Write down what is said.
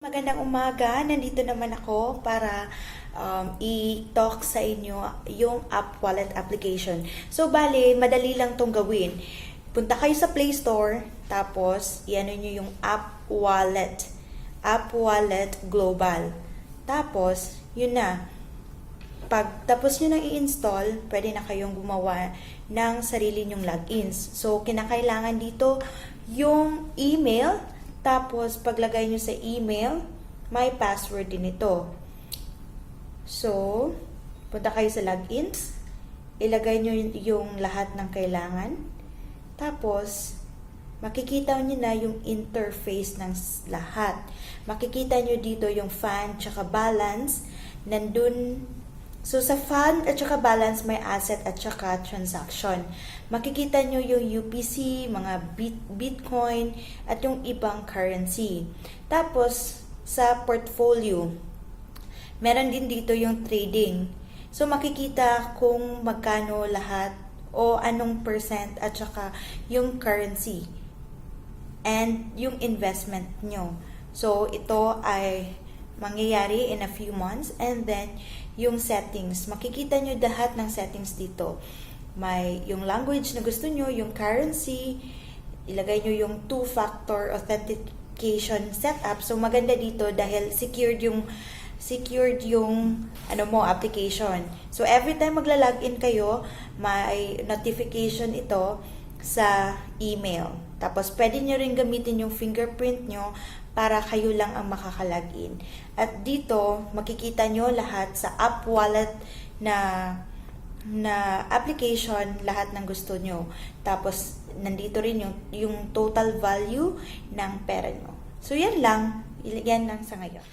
Magandang umaga, nandito naman ako para i-talk sa inyo yung App Wallet application. So, bale, madali lang tong gawin. Punta kayo sa Play Store, tapos i-ano nyo yung App Wallet Global. Tapos, yun na. Pag tapos nyo nang i-install, pwede na kayong gumawa ng sarili nyong logins. So, kinakailangan dito yung email. Tapos, paglagay nyo sa email, may password din ito. So, punta kayo sa logins. Ilagay nyo yung lahat ng kailangan. Tapos, makikita nyo na yung interface ng lahat. Makikita nyo dito yung fund tsaka balance. Nandun. So, sa fund at saka balance, may asset at saka transaction. Makikita nyo yung UPC, mga Bitcoin, at yung ibang currency. Tapos, sa portfolio, meron din dito yung trading. So, makikita kung magkano lahat o anong percent at saka yung currency and yung investment nyo. So, ito ay mangyayari in a few months. And then, yung settings. Makikita nyo lahat ng settings dito. May yung language na gusto nyo, yung currency, ilagay nyo yung two-factor authentication setup. So, maganda dito dahil secured yung application. So, every time magla-login kayo, may notification ito sa email. Tapos, pwede nyo rin gamitin yung fingerprint nyo para kayo lang ang makakalagin. At dito, makikita nyo lahat sa App Wallet na application, lahat ng gusto nyo. Tapos, nandito rin yung total value ng pera nyo. So, yan lang. Yan lang sa ngayon.